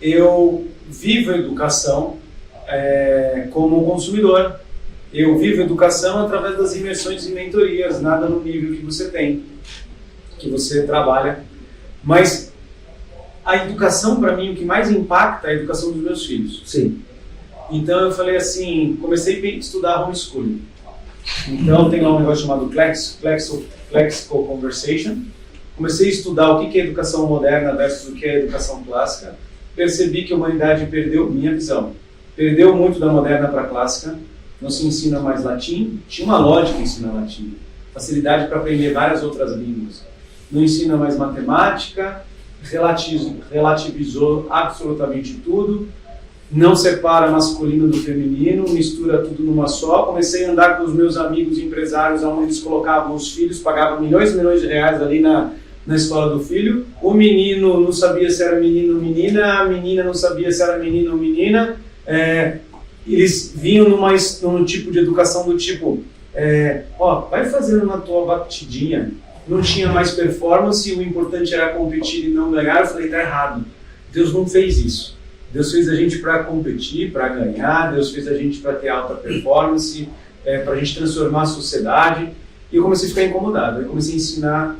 eu vivo a educação como consumidor. Eu vivo a educação através das imersões e mentorias, nada no nível que você tem, que você trabalha. Mas a educação, para mim, o que mais impacta é a educação dos meus filhos. Sim. Então eu falei assim, comecei a estudar homeschooling. Então tem lá um negócio chamado Classical Conversation. Comecei a estudar o que é educação moderna versus o que é educação clássica. Percebi que a humanidade perdeu, minha visão, perdeu muito da moderna para a clássica. Não se ensina mais latim. Tinha uma lógica ensinar latim. Facilidade para aprender várias outras línguas. Não ensina mais matemática. Relativizou absolutamente tudo. Não separa masculino do feminino. Mistura tudo numa só. Comecei a andar com os meus amigos empresários, onde eles colocavam os filhos, pagavam milhões e milhões de reais ali na escola do filho. O menino não sabia se era menino ou menina. A menina não sabia se era menino ou menina. Eles vinham num tipo de educação do tipo, vai fazendo na tua batidinha. Não tinha mais performance, o importante era competir e não ganhar. Eu falei, tá errado. Deus não fez isso. Deus fez a gente para competir, para ganhar. Deus fez a gente para ter alta performance, para a gente transformar a sociedade. E eu comecei a ficar incomodado. Eu comecei a ensinar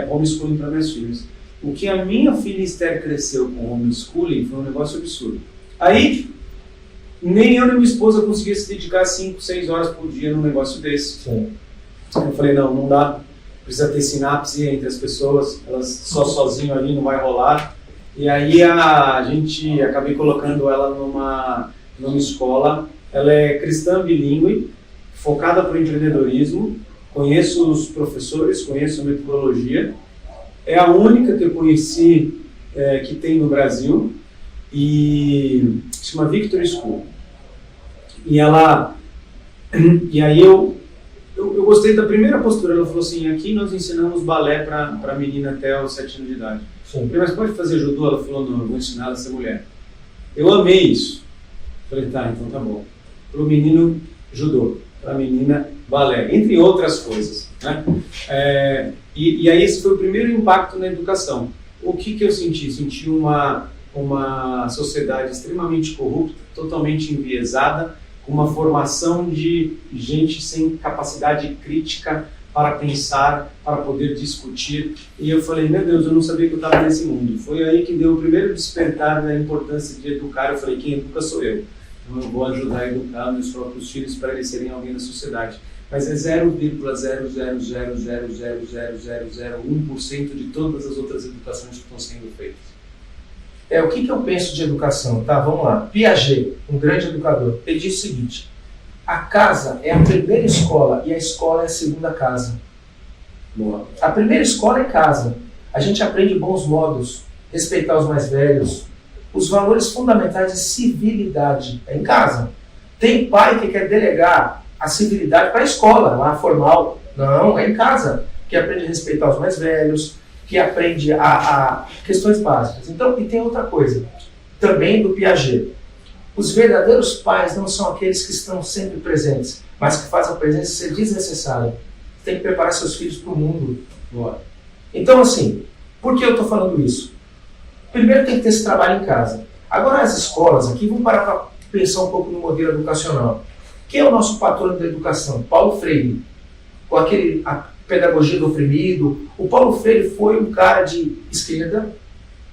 homeschooling para minhas filhas. O que a minha filha Esther cresceu com homeschooling foi um negócio absurdo. Aí, nem eu nem minha esposa conseguia se dedicar 5, 6 horas por dia num negócio desse. Sim. Eu falei, não dá. Precisa ter sinapse entre as pessoas. Elas só sozinho ali não vai rolar. E aí acabei colocando ela numa escola. Ela é cristã bilíngue, focada para o empreendedorismo. Conheço os professores, conheço a metodologia. É a única que eu conheci que tem no Brasil. E se chama Victory School. E aí eu gostei da primeira postura. Ela falou assim, aqui nós ensinamos balé para menina até os 7 anos de idade. Sim. Eu falei, mas pode fazer judô? Ela falou, não, eu vou ensinar ela a ser mulher. Eu amei isso. Falei, tá, então tá bom. Para o menino, judô. Para a menina, balé. Entre outras coisas. Né? E aí esse foi o primeiro impacto na educação. O que eu senti? Senti uma sociedade extremamente corrupta, totalmente enviesada, com uma formação de gente sem capacidade crítica para pensar, para poder discutir. E eu falei, meu Deus, eu não sabia que eu estava nesse mundo. Foi aí que deu o primeiro despertar da importância de educar. Eu falei, quem educa sou eu. Então eu vou ajudar a educar meus próprios filhos para eles serem alguém na sociedade. Mas é 0,000000001% de todas as outras educações que estão sendo feitas. O que eu penso de educação? Tá, vamos lá. Piaget, um grande educador, ele disse o seguinte: a casa é a primeira escola e a escola é a segunda casa. Boa. A primeira escola é casa. A gente aprende bons modos, respeitar os mais velhos, os valores fundamentais de civilidade. É em casa. Tem pai que quer delegar a civilidade para a escola, lá formal. Não, é em casa. Que aprende a respeitar os mais velhos, que aprende a questões básicas. Então, e tem outra coisa, também do Piaget. Os verdadeiros pais não são aqueles que estão sempre presentes, mas que fazem a presença ser desnecessária. Tem que preparar seus filhos para o mundo. Boa. Então, assim, por que eu estou falando isso? Primeiro tem que ter esse trabalho em casa. Agora as escolas aqui, vamos parar para pensar um pouco no modelo educacional. Quem é o nosso patrono da educação? Paulo Freire. Com a pedagogia do oprimido. O Paulo Freire foi um cara de esquerda,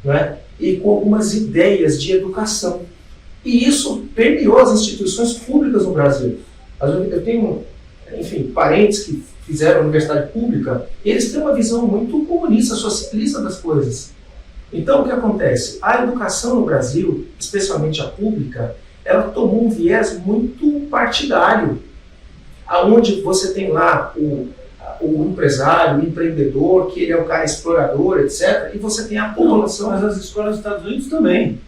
né? E com algumas ideias de educação. E isso permeou as instituições públicas no Brasil. Eu tenho, enfim, parentes que fizeram universidade pública, e eles têm uma visão muito comunista, socialista das coisas. Então, o que acontece? A educação no Brasil, especialmente a pública, ela tomou um viés muito partidário, aonde você tem lá o empresário, o empreendedor, que ele é o cara explorador, etc. E você tem a população... Mas as escolas dos Estados Unidos também.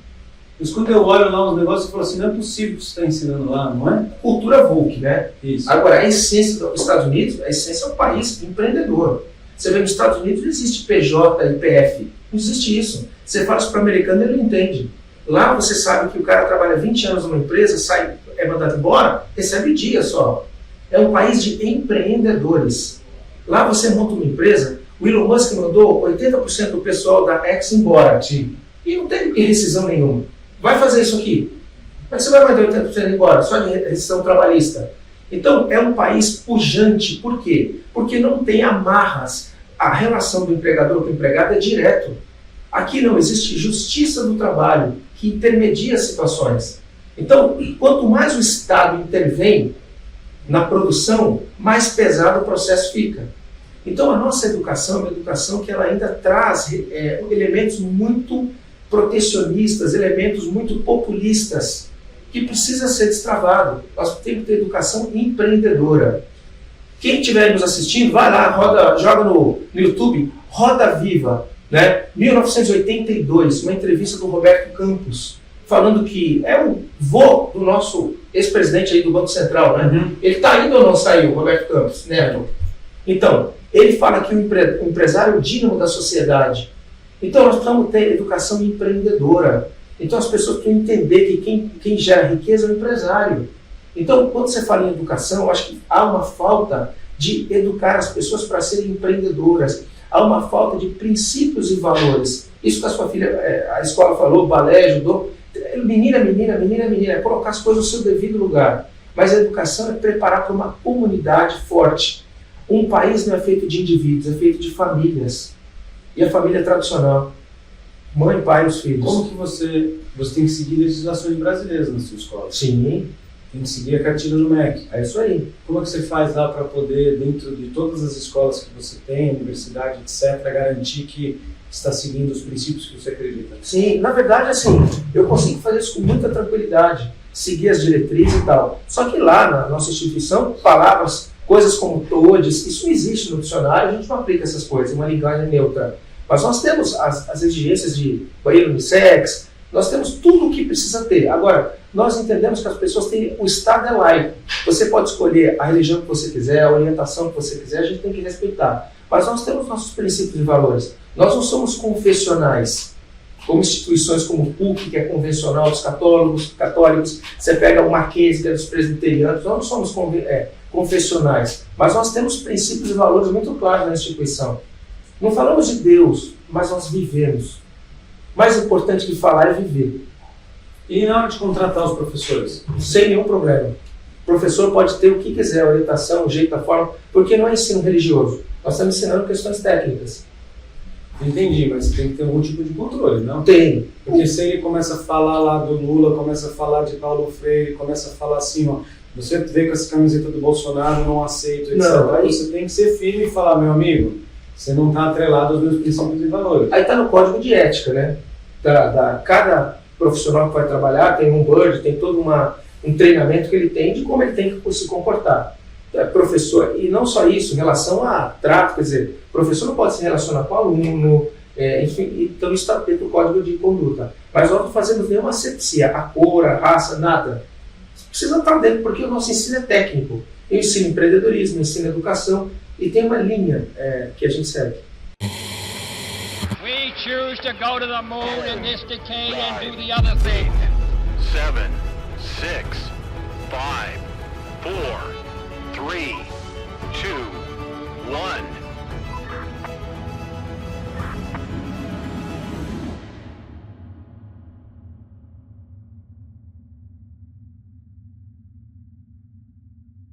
Mas quando eu olho lá uns negócios, eu falo assim, não é possível que você está ensinando lá, não é? Cultura woke, né? Isso. Agora, a essência dos Estados Unidos, a essência é um país empreendedor. Você vê nos Estados Unidos não existe PJ e PF. Não existe isso. Você fala isso para o americano, ele não entende. Lá você sabe que o cara trabalha 20 anos numa empresa, é mandado embora, recebe dia só. É um país de empreendedores. Lá você monta uma empresa, o Elon Musk mandou 80% do pessoal da X embora. Sim. E não teve rescisão nenhuma. Vai fazer isso aqui? Como é que você vai mandar 80% embora? Só de rescisão trabalhista. Então, é um país pujante. Por quê? Porque não tem amarras. A relação do empregador com o empregado é direto. Aqui não existe justiça do trabalho, que intermedia as situações. Então, quanto mais o Estado intervém na produção, mais pesado o processo fica. Então, a nossa educação é uma educação que ela ainda traz elementos muito protecionistas, elementos muito populistas, que precisa ser destravado. Nós temos que ter educação empreendedora. Quem estiver nos assistindo, vai lá, joga no YouTube, Roda Viva, né? 1982, uma entrevista do Roberto Campos, falando que é o vô do nosso ex-presidente aí do Banco Central, né? Uhum. Ele está indo ou não saiu, Roberto Campos, né? Então, ele fala que o empresário é o dínamo da sociedade. Então, nós precisamos ter educação empreendedora. Então, as pessoas precisam entender que quem gera riqueza é o empresário. Então, quando você fala em educação, eu acho que há uma falta de educar as pessoas para serem empreendedoras. Há uma falta de princípios e valores. Isso que a sua filha, a escola falou, balé, judô, menina, é colocar as coisas no seu devido lugar. Mas a educação é preparar para uma comunidade forte. Um país não é feito de indivíduos, é feito de famílias. E a família é tradicional. Mãe, pai e os filhos. Como que você tem que seguir legislações brasileiras na sua escola? Sim. Tem que seguir a cartilha do MEC. É isso aí. Como é que você faz lá para poder, dentro de todas as escolas que você tem, universidade, etc., garantir que está seguindo os princípios que você acredita? Sim, na verdade, assim, eu consigo fazer isso com muita tranquilidade, seguir as diretrizes e tal. Só que lá na nossa instituição, palavras, coisas como todes, isso não existe no dicionário, a gente não aplica essas coisas, uma linguagem neutra. Mas nós temos as exigências de banheiro unissex, nós temos tudo o que precisa ter. Agora, nós entendemos que as pessoas têm, o Estado é laico. Você pode escolher a religião que você quiser, a orientação que você quiser, a gente tem que respeitar. Mas nós temos nossos princípios e valores. Nós não somos confessionais, como instituições como o PUC, que é convencional dos católicos. Você pega o Mackenzie, que é dos presbiterianos. Nós não somos confessionais. Mas nós temos princípios e valores muito claros na instituição. Não falamos de Deus, mas nós vivemos. Mais importante que falar é viver. E na hora de contratar os professores? Sem nenhum problema. O professor pode ter o que quiser, a orientação, o jeito, a forma, porque não é ensino religioso. Nós estamos ensinando questões técnicas. Entendi, mas tem que ter algum tipo de controle, não? Tem. Porque se ele começa a falar lá do Lula, começa a falar de Paulo Freire, começa a falar assim, ó, você veio com essa camiseta do Bolsonaro, não aceito, etc. Não, aí você tem que ser firme e falar, meu amigo, você não está atrelado aos meus princípios e valores. Aí está no código de ética, né? Cada profissional que vai trabalhar tem um budget, tem todo um treinamento que ele tem de como ele tem que se comportar. Professor, e não só isso, em relação a trato, quer dizer, o professor não pode se relacionar com o aluno, enfim, então isso está dentro do código de conduta. Mas nós não fazemos nenhuma asepsia, a cor, a raça, nada. Precisa estar dentro, porque o nosso ensino é técnico. Eu ensino empreendedorismo, eu ensino educação, e tem uma linha que a gente segue. We choose to go to the moon in this decade and do the other thing. 7, 6, 5, 4, 3, 2,